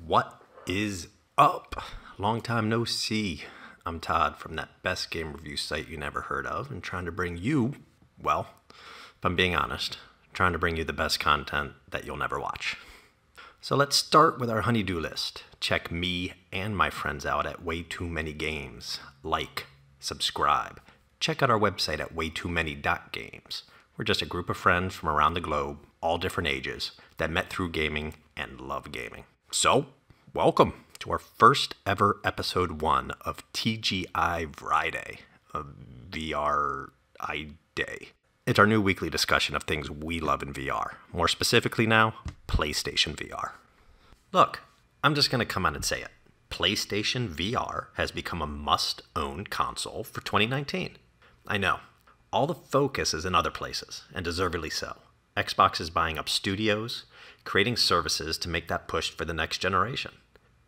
What is up? Long time no see. I'm Todd from that best game review site you never heard of and trying to bring you, well, if I'm being honest, trying to bring you the best content that you'll never watch. So let's start with our honey-do list. Check me and my friends out at WayTooManyGames. Like, subscribe. Check out our website at WayTooMany.Games. We're just a group of friends from around the globe, all different ages, that met through gaming and love gaming. So, welcome to our first ever episode 1 of TGI VRiday, a VR-I day. It's our new weekly discussion of things we love in VR. More specifically now, PlayStation VR. Look, I'm just going to come out and say it. PlayStation VR has become a must-own console for 2019. I know, all the focus is in other places, and deservedly so. Xbox is buying up studios, creating services to make that push for the next generation.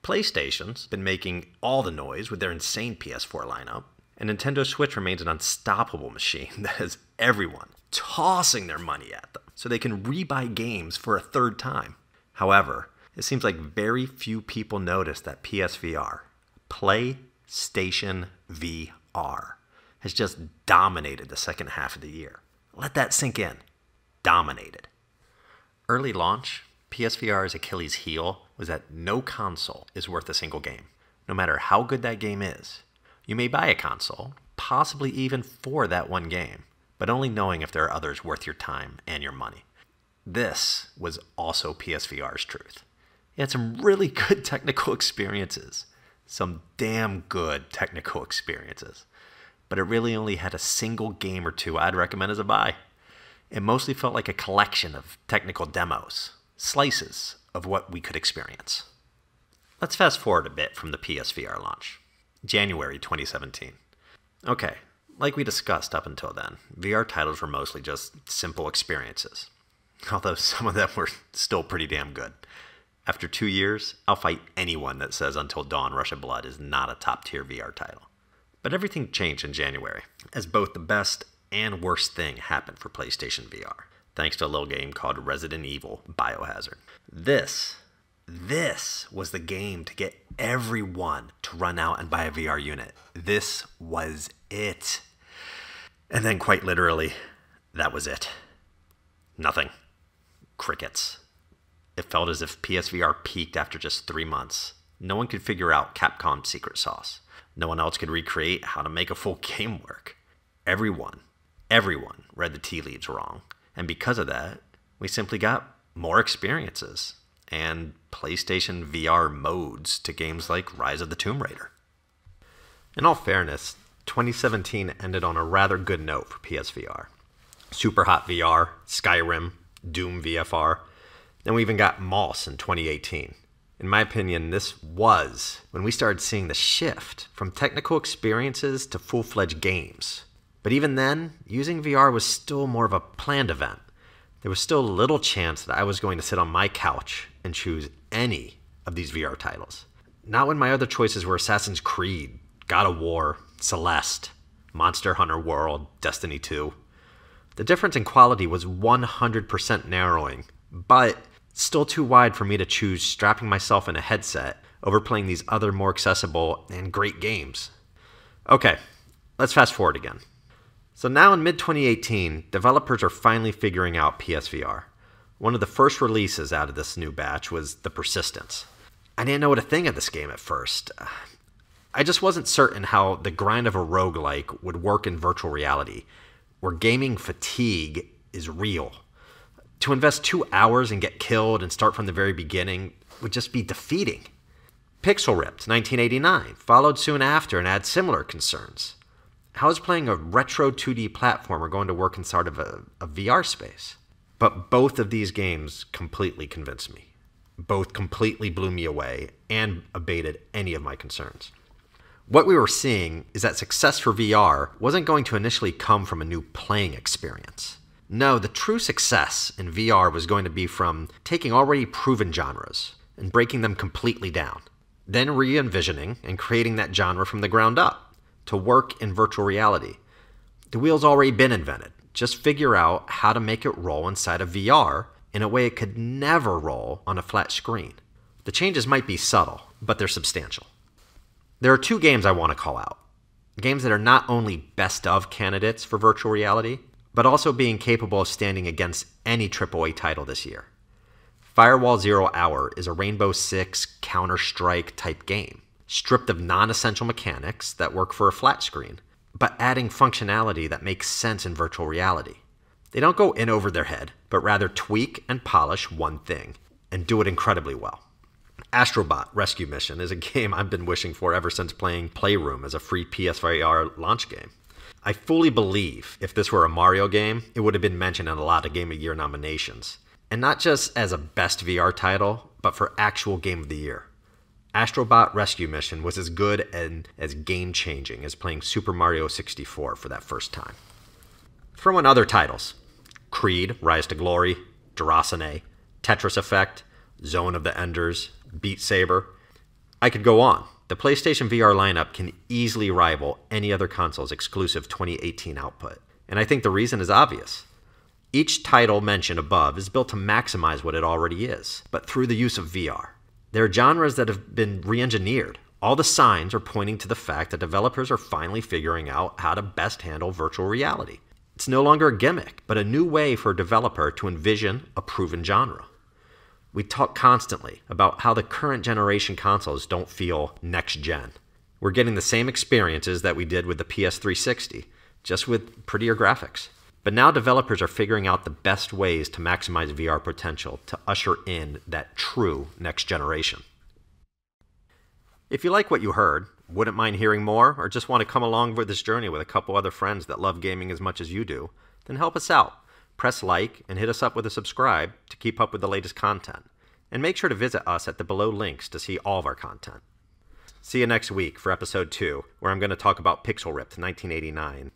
PlayStation's been making all the noise with their insane PS4 lineup, and Nintendo Switch remains an unstoppable machine that has everyone tossing their money at them so they can rebuy games for a third time. However, it seems like very few people notice that PSVR, PlayStation VR, has just dominated the second half of the year. Let that sink in. Dominated. Early launch, PSVR's Achilles heel was that no console is worth a single game, no matter how good that game is. You may buy a console, possibly even for that one game, but only knowing if there are others worth your time and your money. This was also PSVR's truth. It had some really good technical experiences. Some damn good technical experiences. But it really only had a single game or two I'd recommend as a buy. It mostly felt like a collection of technical demos, slices of what we could experience. Let's fast forward a bit from the PSVR launch. January 2017. Okay, like we discussed up until then, VR titles were mostly just simple experiences. Although some of them were still pretty damn good. After 2 years, I'll fight anyone that says Until Dawn Rush of Blood is not a top-tier VR title. But everything changed in January, as both the best and worst thing happened for PlayStation VR, thanks to a little game called Resident Evil Biohazard. This was the game to get everyone to run out and buy a VR unit. This was it. And then quite literally, that was it. Nothing. Crickets. It felt as if PSVR peaked after just 3 months. No one could figure out Capcom's secret sauce. No one else could recreate how to make a full game work. Everyone read the tea leaves wrong. And because of that, we simply got more experiences and PlayStation VR modes to games like Rise of the Tomb Raider. In all fairness, 2017 ended on a rather good note for PSVR. Superhot VR, Skyrim, Doom VFR, then we even got Moss in 2018. In my opinion, this was when we started seeing the shift from technical experiences to full-fledged games. But even then, using VR was still more of a planned event. There was still little chance that I was going to sit on my couch and choose any of these VR titles. Not when my other choices were Assassin's Creed, God of War, Celeste, Monster Hunter World, Destiny 2. The difference in quality was 100% narrowing, but still too wide for me to choose strapping myself in a headset over playing these other more accessible and great games. Okay, let's fast forward again. So now in mid-2018, developers are finally figuring out PSVR. One of the first releases out of this new batch was The Persistence. I didn't know what to think of this game at first. I just wasn't certain how the grind of a roguelike would work in virtual reality, where gaming fatigue is real. To invest 2 hours and get killed and start from the very beginning would just be defeating. Pixel Ripped, 1989, followed soon after and had similar concerns. How is playing a retro 2D platformer going to work inside of a VR space? But both of these games completely convinced me. Both completely blew me away and abated any of my concerns. What we were seeing is that success for VR wasn't going to initially come from a new playing experience. No, the true success in VR was going to be from taking already proven genres and breaking them completely down, then re-envisioning and creating that genre from the ground up to work in virtual reality. The wheel's already been invented. Just figure out how to make it roll inside of VR in a way it could never roll on a flat screen. The changes might be subtle, but they're substantial. There are two games I want to call out. Games that are not only best of candidates for virtual reality, but also being capable of standing against any AAA title this year. Firewall Zero Hour is a Rainbow Six Counter-Strike type game, stripped of non-essential mechanics that work for a flat screen, but adding functionality that makes sense in virtual reality. They don't go in over their head, but rather tweak and polish one thing, and do it incredibly well. Astrobot Rescue Mission is a game I've been wishing for ever since playing Playroom as a free PSVR launch game. I fully believe if this were a Mario game, it would have been mentioned in a lot of Game of the Year nominations. And not just as a best VR title, but for actual Game of the Year. Astrobot Rescue Mission was as good and as game-changing as playing Super Mario 64 for that first time. Throw in other titles. Creed, Rise to Glory, Durasane, Tetris Effect, Zone of the Enders, Beat Saber. I could go on. The PlayStation VR lineup can easily rival any other console's exclusive 2018 output. And I think the reason is obvious. Each title mentioned above is built to maximize what it already is, but through the use of VR. There are genres that have been re-engineered. All the signs are pointing to the fact that developers are finally figuring out how to best handle virtual reality. It's no longer a gimmick, but a new way for a developer to envision a proven genre. We talk constantly about how the current generation consoles don't feel next-gen. We're getting the same experiences that we did with the PS360, just with prettier graphics. But now developers are figuring out the best ways to maximize VR potential to usher in that true next generation. If you like what you heard, wouldn't mind hearing more, or just want to come along with this journey with a couple other friends that love gaming as much as you do, then help us out. Press like and hit us up with a subscribe to keep up with the latest content. And make sure to visit us at the below links to see all of our content. See you next week for episode 2, where I'm going to talk about Pixel Ripped 1989.